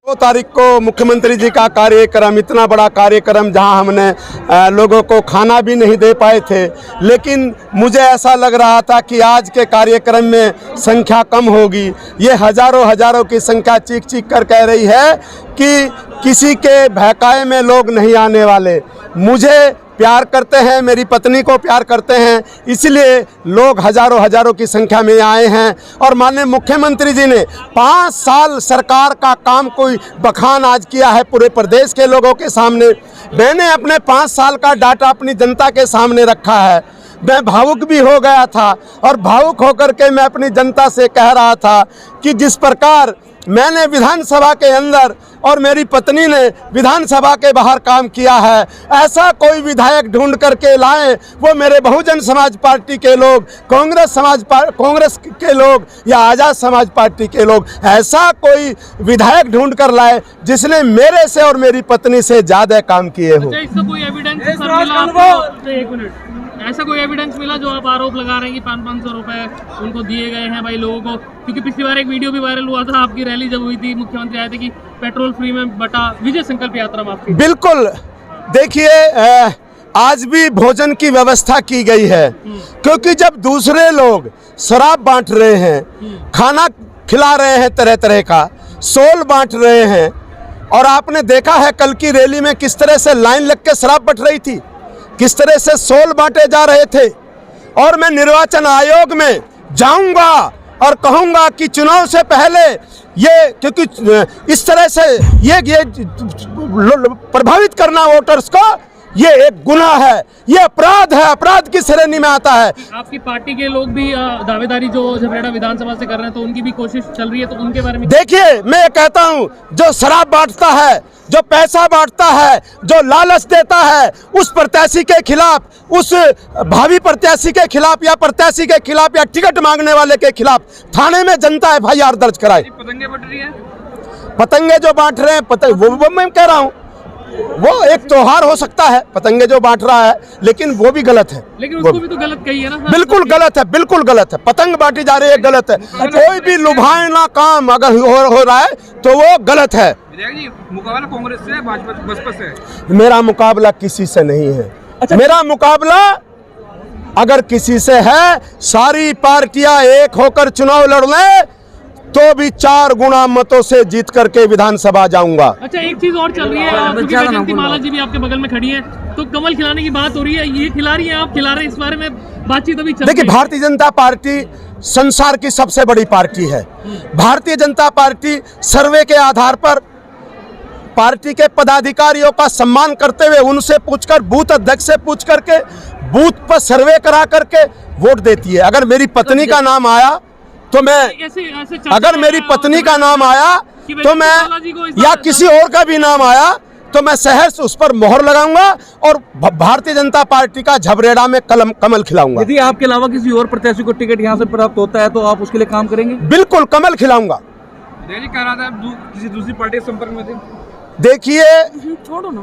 2 तारीख को मुख्यमंत्री जी का कार्यक्रम, इतना बड़ा कार्यक्रम जहां हमने लोगों को खाना भी नहीं दे पाए थे, लेकिन मुझे ऐसा लग रहा था कि आज के कार्यक्रम में संख्या कम होगी। ये हजारों की संख्या चीख चीख कर कह रही है कि किसी के बहकावे में लोग नहीं आने वाले। मुझे प्यार करते हैं, मेरी पत्नी को प्यार करते हैं, इसलिए लोग हजारों की संख्या में आए हैं। और माननीय मुख्यमंत्री जी ने 5 साल सरकार का काम कोई बखान आज किया है पूरे प्रदेश के लोगों के सामने। मैंने अपने 5 साल का डाटा अपनी जनता के सामने रखा है। मैं भावुक भी हो गया था और भावुक होकर के मैं अपनी जनता से कह रहा था कि जिस प्रकार मैंने विधानसभा के अंदर और मेरी पत्नी ने विधानसभा के बाहर काम किया है, ऐसा कोई विधायक ढूंढ करके लाएं, वो मेरे बहुजन समाज पार्टी के लोग, कांग्रेस के लोग या आज़ाद समाज पार्टी के लोग, ऐसा कोई विधायक ढूंढ कर लाए जिसने मेरे से और मेरी पत्नी से ज़्यादा काम किए हो। इसका कोई एविडेंस मिला आपको? एक मिनट, ऐसा कोई एविडेंस मिला जो आप आरोप लगा रहे हैं कि 500 रुपए उनको दिए गए हैं भाई लोगों को? क्योंकि पिछली बार एक वीडियो भी वायरल हुआ था, आपकी रैली जब हुई थी, मुख्यमंत्री आए थे कि पेट्रोल फ्री में बटा विजय संकल्प यात्रा में आपकी। बिल्कुल, देखिए आज भी भोजन की व्यवस्था की गई है, क्योंकि जब दूसरे लोग शराब बांट रहे हैं, खाना खिला रहे हैं तरह तरह का, सोल बांट रहे हैं, और आपने देखा है कल की रैली में किस तरह से लाइन लग के शराब बट रही थी, किस तरह से सोल बांटे जा रहे थे। और मैं निर्वाचन आयोग में जाऊंगा और कहूंगा कि चुनाव से पहले ये, क्योंकि इस तरह से ये प्रभावित करना वोटर्स को, ये एक गुनाह है, ये अपराध है, अपराध की श्रेणी में आता है। आपकी पार्टी के लोग भी दावेदारी जो झबरेड़ा विधानसभा से कर रहे हैं, तो उनकी भी कोशिश चल रही है, तो उनके बारे में देखिए, मैं ये कहता हूँ जो शराब बांटता है, जो पैसा बांटता है, जो लालच देता है, उस प्रत्याशी के खिलाफ, उस भावी प्रत्याशी के खिलाफ या प्रत्याशी के खिलाफ या टिकट मांगने वाले के खिलाफ थाने में जनता FIR दर्ज कराए। पतंगे बट रही है, पतंगे जो बांट रहे हैं, वो मैं कह रहा हूँ, वो एक त्योहार हो सकता है, पतंगे जो बांट रहा है, लेकिन वो भी गलत है। लेकिन उसको भी तो गलत कही है ना? बिल्कुल गलत है, बिल्कुल गलत है। पतंग बांटी जा रही है, गलत है। कोई भी लुभावना काम अगर हो रहा है तो वो गलत है। जी, मुकाबला कांग्रेस से, बसपा से? मेरा मुकाबला किसी से नहीं है। अच्छा, मेरा मुकाबला अगर किसी से है, सारी पार्टियां एक होकर चुनाव लड़ लें तो भी 4 गुना मतों से जीत करके विधानसभा जाऊंगा। अच्छा, एक चीज और चल रही है, जयंती माला जी भी आपके बगल में खड़ी है, तो कमल खिलाने की बात हो रही है, ये खिला रही है, आप खिला रहे हैं, इस बारे में बातचीत अभी चल रही है। देखिए, भारतीय जनता पार्टी संसार की सबसे बड़ी पार्टी है। भारतीय जनता पार्टी सर्वे के आधार पर पार्टी के पदाधिकारियों का सम्मान करते हुए उनसे पूछकर, बूथ अध्यक्ष से पूछ करके, बूथ पर सर्वे करा करके वोट देती है। अगर मेरी पत्नी का नाम आया तो मैं, अगर मेरी पत्नी का नाम आया तो मैं, या किसी और का भी नाम आया तो मैं शहर से उस पर मोहर लगाऊंगा और भारतीय जनता पार्टी का झबरेड़ा में कमल खिलाऊंगा। यदि आपके अलावा किसी और प्रत्याशी को टिकट यहाँ से प्राप्त होता है तो आप उसके लिए काम करेंगे? बिल्कुल, कमल खिलाऊंगा। कह रहा था किसी दूसरी पार्टी के संपर्क में थे? देखिए, छोड़ो ना,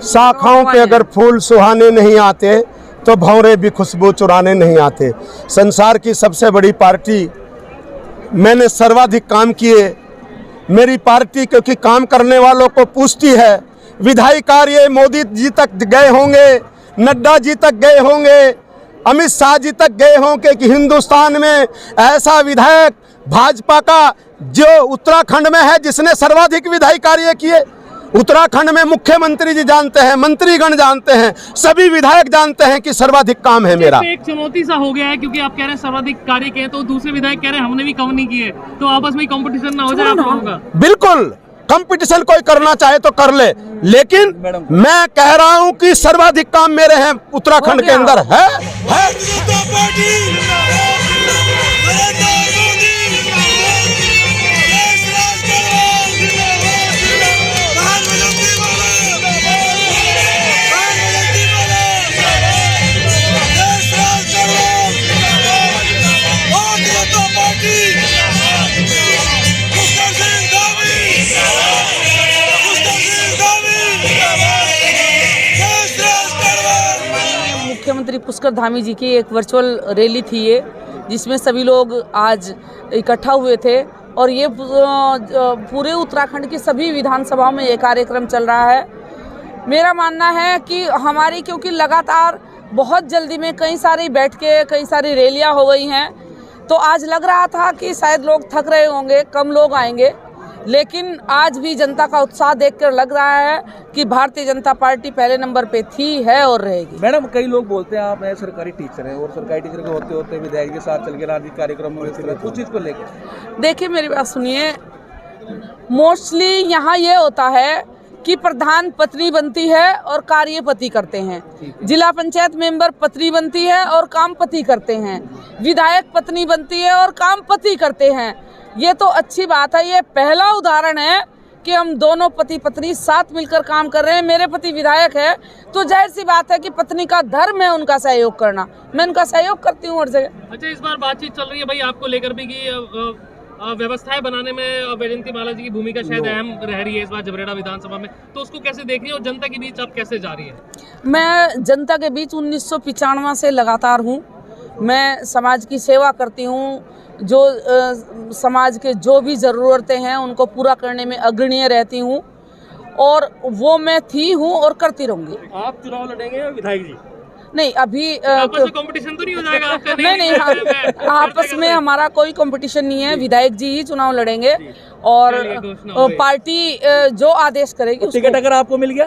शाखाओं पे अगर फूल सुहाने नहीं आते तो भंवरे भी खुशबू चुराने नहीं आते। संसार की सबसे बड़ी पार्टी, मैंने सर्वाधिक काम किए। मेरी पार्टी क्योंकि काम करने वालों को पूछती है, विधायी कार्य मोदी जी तक गए होंगे, नड्डा जी तक गए होंगे, अमित शाह जी तक गए होंगे कि हिंदुस्तान में ऐसा विधायक भाजपा का जो उत्तराखंड में है जिसने सर्वाधिक विधायी कार्य किए। उत्तराखंड में मुख्यमंत्री जी जानते हैं, मंत्रीगण जानते हैं, सभी विधायक जानते हैं कि सर्वाधिक काम है मेरा। एक चुनौती सा हो गया है, क्योंकि आप कह रहे हैं सर्वाधिक कार्य किए, तो दूसरे विधायक कह रहे हैं हमने भी कम नहीं किए, तो आपस में कंपटीशन ना हो जाए आप लोगों का? बिल्कुल, कंपटीशन कोई करना चाहे तो कर ले, लेकिन मैं कह रहा हूं कि सर्वाधिक काम मेरे हैं उत्तराखंड के अंदर है। मुख्यमंत्री पुष्कर धामी जी की एक वर्चुअल रैली थी ये, जिसमें सभी लोग आज इकट्ठा हुए थे और ये पूरे उत्तराखंड की सभी विधानसभाओं में ये कार्यक्रम चल रहा है। मेरा मानना है कि हमारी, क्योंकि लगातार बहुत जल्दी में कई सारी बैठकें, कई सारी रैलियां हो गई हैं, तो आज लग रहा था कि शायद लोग थक रहे होंगे, कम लोग आएंगे, लेकिन आज भी जनता का उत्साह देखकर लग रहा है कि भारतीय जनता पार्टी पहले नंबर पे थी, है और रहेगी। मैडम, कई लोग बोलते हैं आप सरकारी टीचर हैं और सरकारी टीचर के होते होते विधायक के साथ चल के राजनीतिक कार्यक्रम में उस चीज़ को लेकर। देखिए मेरी बात सुनिए, मोस्टली यहाँ ये होता है कि प्रधान पत्नी बनती है और कार्य पति करते हैं, जिला पंचायत मेंबर पत्नी बनती है और काम पति करते हैं, विधायक पत्नी बनती है और काम पति करते हैं। ये तो अच्छी बात है, ये पहला उदाहरण है कि हम दोनों पति पत्नी साथ मिलकर काम कर रहे हैं। मेरे पति विधायक है तो जाहिर सी बात है कि पत्नी का धर्म है उनका सहयोग करना, मैं उनका सहयोग करती हूँ हर जगह। अच्छा, इस बार बातचीत चल रही है भाई आपको लेकर भी कि व्यवस्थाएं बनाने में वैजयंती माला जी की भूमिका शायद अहम रह रही है इस बार जबरेड़ा विधानसभा में, तो उसको कैसे देख रही है और जनता के बीच आप कैसे जा रही है? मैं जनता के बीच 1995 से लगातार हूँ। मैं समाज की सेवा करती हूँ, जो समाज के जो भी ज़रूरतें हैं उनको पूरा करने में अग्रणीय रहती हूँ, और वो मैं थी हूँ और करती रहूँगी। आप चुनाव लड़ेंगे या विधायक जी? नहीं, अभी आपस में कंपटीशन तो नहीं हो जाएगा आपका? नहीं, आपस में हमारा कोई कंपटीशन नहीं है, विधायक जी ही चुनाव लड़ेंगे और पार्टी जो आदेश करेगी। टिकट अगर आपको मिल गया